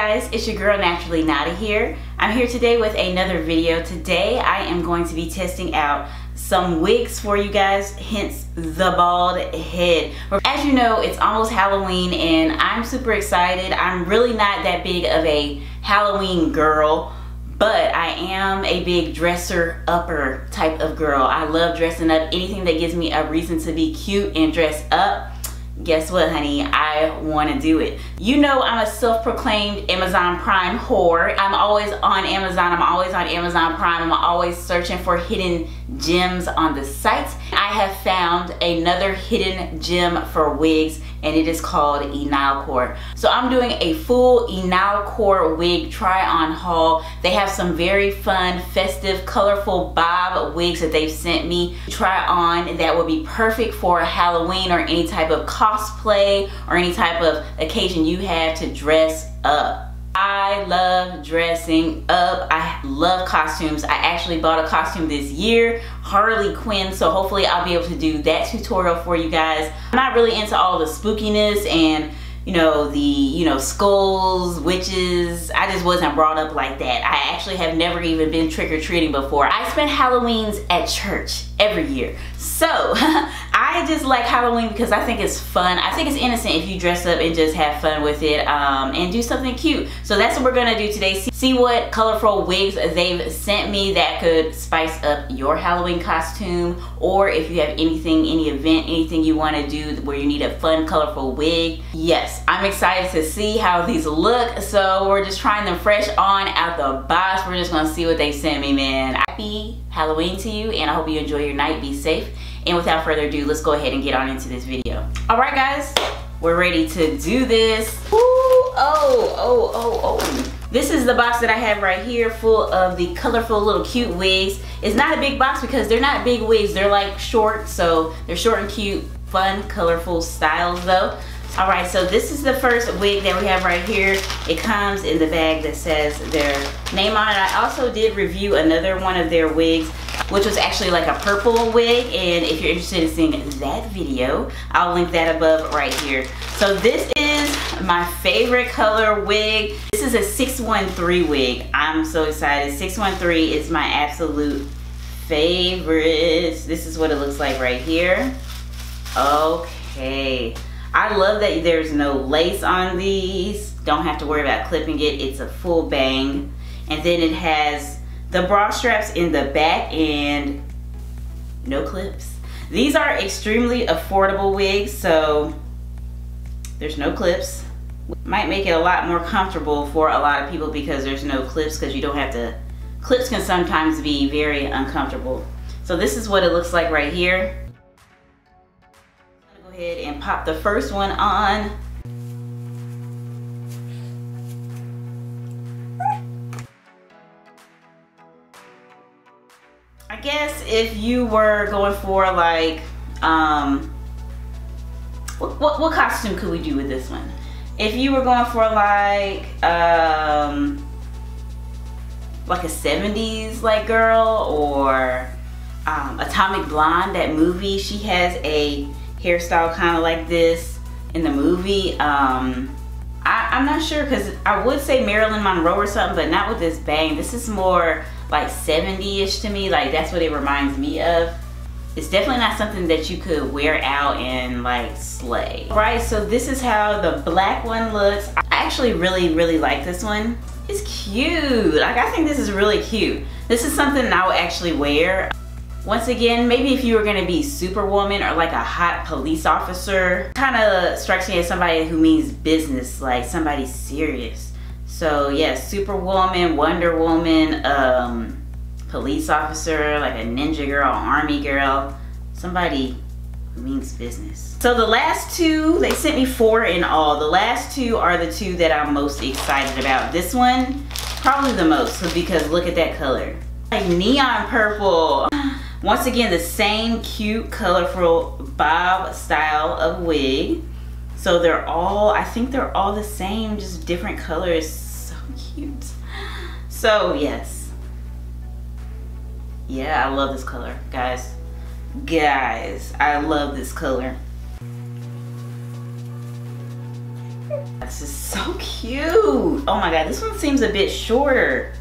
guys, it's your girl Naturally Nata here. I'm here today with another video. Today I am going to be testing out some wigs for you guys, hence the bald head. As you know, it's almost Halloween and I'm super excited. I'm really not that big of a Halloween girl, but I am a big dresser-upper type of girl. I love dressing up. Anything that gives me a reason to be cute and dress up, guess what, honey? I want to do it. You know I'm a self-proclaimed Amazon Prime whore. I'm always on Amazon. I'm always on Amazon Prime. I'm always searching for hidden gems on the site. I have found another hidden gem for wigs, and it is called eNilecor. So I'm doing a full eNilecor wig try-on haul. They have some very fun, festive, colorful bob wigs that they've sent me to try on that would be perfect for Halloween or any type of cosplay or any type of occasion you have to dress up. I love dressing up. I love costumes. I actually bought a costume this year, Harley Quinn, so hopefully I'll be able to do that tutorial for you guys. I'm not really into all the spookiness and the skulls, witches. I just wasn't brought up like that. I actually have never even been trick-or-treating before. I spend Halloweens at church every year. So I just like Halloween because I think it's fun. I think it's innocent if you dress up and just have fun with it and do something cute. So that's what we're gonna do today. See what colorful wigs they've sent me that could spice up your Halloween costume, or if you have anything, any event, anything you want to do where you need a fun, colorful wig. Yes, I'm excited to see how these look. So we're just trying them fresh on out the box. We're just gonna see what they sent me, man. Happy Halloween to you, and I hope you enjoy your night. Be safe. And without further ado, let's go ahead and get on into this video. All right, guys, we're ready to do this. Ooh, oh. This is the box that I have right here, full of the colorful little cute wigs. It's not a big box because they're not big wigs. They're like short, so they're short and cute, fun, colorful styles though. All right, so this is the first wig that we have right here. It comes in the bag that says their name on it. I also did review another one of their wigs, which was actually like a purple wig, and if you're interested in seeing that video, I'll link that above right here. So this is my favorite color wig. This is a 613 wig. I'm so excited. 613 is my absolute favorite. This is what it looks like right here. Okay. I love that there's no lace on these. Don't have to worry about clipping it. It's a full bang. And then it has the bra straps in the back and no clips. These are extremely affordable wigs, so there's no clips. Might make it a lot more comfortable for a lot of people because there's no clips, because you don't have to. Clips can sometimes be very uncomfortable. So this is what it looks like right here. Go ahead and pop the first one on. I guess if you were going for like what costume could we do with this one? If you were going for like a 70s like girl, or Atomic Blonde, that movie, she has a hairstyle kind of like this in the movie. I'm not sure, because I would say Marilyn Monroe or something, but not with this bang. This is more like 70-ish to me. Like, that's what it reminds me of. It's definitely not something that you could wear out and like slay. Right, so this is how the black one looks. I actually really like this one. It's cute. Like, I think this is really cute. This is something I would actually wear. Once again, maybe if you were gonna be Superwoman or like a hot police officer, kind of strikes me as somebody who means business, like somebody serious. So yeah, Superwoman, Wonder Woman, police officer, like a ninja girl, army girl, somebody who means business. So the last two, they sent me 4 in all. The last two are the two that I'm most excited about. This one, probably the most, because look at that color. Like neon purple. Once again, the same cute, colorful bob style of wig. So they're all, I think they're all the same, just different colors. So cute. So yes. Yeah, I love this color, guys. Guys, I love this color. This is so cute. Oh my god, this one seems a bit shorter.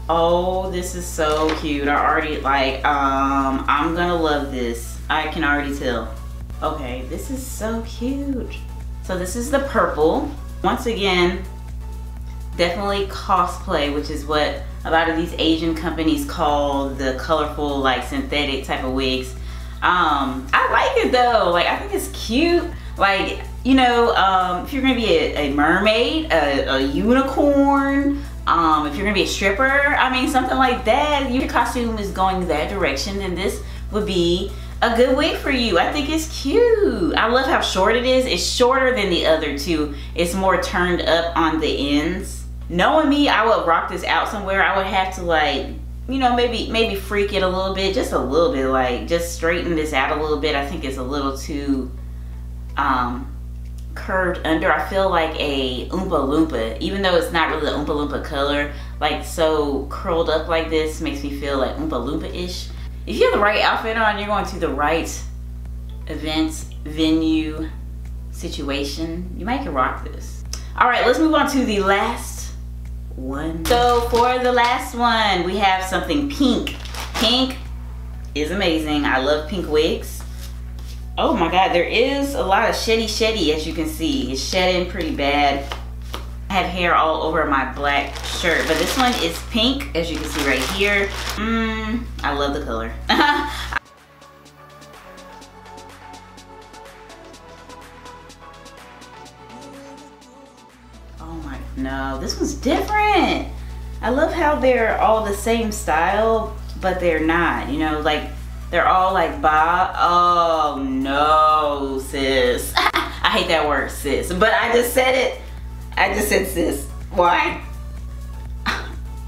Oh, this is so cute. I already like, I'm gonna love this. I can already tell. Okay, this is so cute. So this is the purple. Once again, definitely cosplay, which is what a lot of these Asian companies call the colorful, like synthetic type of wigs. I like it though. Like, I think it's cute. Like, you know, if you're gonna be a mermaid, a unicorn, if you're gonna be a stripper, I mean, something like that, your costume is going that direction, then this would be a good wig for you. I think it's cute. I love how short it is. It's shorter than the other two. It's more turned up on the ends. Knowing me, I would rock this out somewhere. I would have to, like, you know, maybe freak it a little bit, just a little bit, like just straighten this out a little bit. I think it's a little too curved under. I feel like a Oompa Loompa, even though it's not really the Oompa Loompa color, like so curled up like this makes me feel like Oompa Loompa-ish. If you have the right outfit on, you're going to the right event, venue, situation, you might can rock this. All right, let's move on to the last one. So for the last one, we have something pink. Pink is amazing. I love pink wigs. Oh my god, there is a lot of sheddy as you can see. It's shedding pretty bad. I have hair all over my black shirt, but this one is pink, as you can see right here. I love the color. Oh my, no, this one's different. I love how they're all the same style, but they're not, you know, like they're all like bob. Oh no, sis. I hate that word, sis, but I just said it. I just said sis. Why?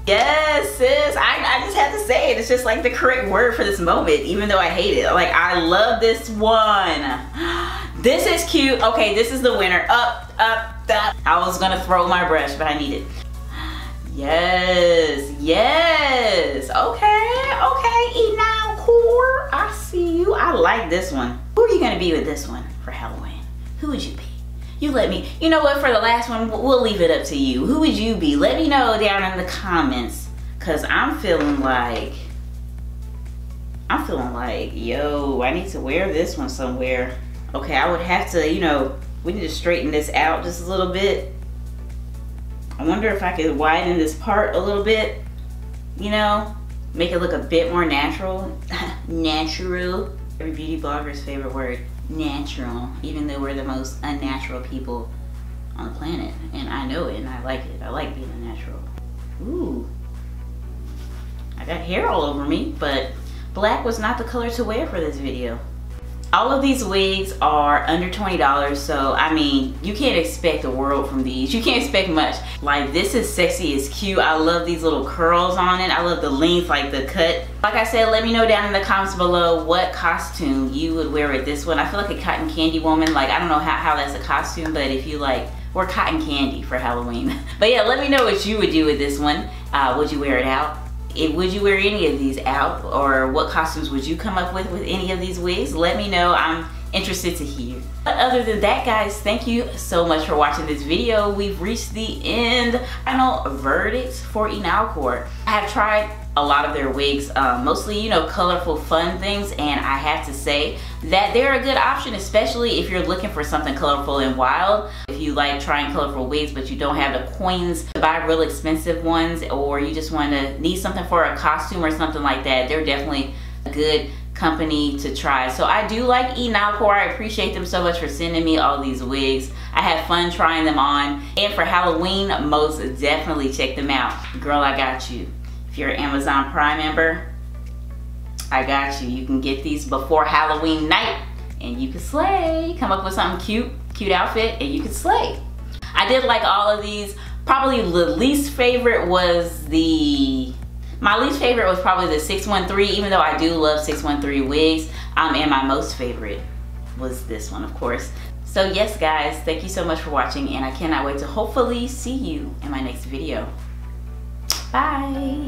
Yes, sis. I just had to say it. It's just like the correct word for this moment, even though I hate it. Like, I love this one. This is cute. Okay, this is the winner. Up, up, up. I was gonna throw my brush, but I need it. Yes, yes. Okay, eNilecor. I see you. I like this one. Who are you gonna be with this one for Halloween? Who would you be? You let me, you know what, for the last one, we'll leave it up to you. Who would you be? Let me know down in the comments, because I'm feeling like, yo, I need to wear this one somewhere. Okay, I would have to, you know, we need to straighten this out just a little bit. I wonder if I could widen this part a little bit, you know, make it look a bit more natural. Natural. Every beauty blogger's favorite word. Natural, even though we're the most unnatural people on the planet, and I know it and I like it. I like being unnatural. Ooh, I got hair all over me, but black was not the color to wear for this video. All of these wigs are under $20, so I mean, you can't expect the world from these. You can't expect much. Like, this is sexy, it's cute. I love these little curls on it. I love the length, like the cut. Like I said, let me know down in the comments below what costume you would wear with this one. I feel like a cotton candy woman. Like, I don't know how that's a costume, but if you like, wear cotton candy for Halloween. But yeah, let me know what you would do with this one. Would you wear it out? Would you wear any of these out, or what costumes would you come up with any of these wigs? Let me know. I'm interested to hear. But other than that, guys, thank you so much for watching this video. We've reached the end. Final verdict for eNilecor. I have tried a lot of their wigs, mostly, you know, colorful, fun things, and I have to say that they're a good option, especially if you're looking for something colorful and wild. If you like trying colorful wigs but you don't have the coins to buy real expensive ones, or you just need something for a costume or something like that, they're definitely a good company to try. So I do like eNilecor. I appreciate them so much for sending me all these wigs. I had fun trying them on, and for Halloween, most definitely check them out. Girl, I got you. If you're an Amazon Prime member, I got you. You can get these before Halloween night and you can slay. Come up with something cute outfit, and you can slay. I did like all of these. Probably the least favorite was my least favorite was probably the 613, even though I do love 613 wigs. And my most favorite was this one, of course. So yes, guys, thank you so much for watching, and I cannot wait to hopefully see you in my next video. Bye.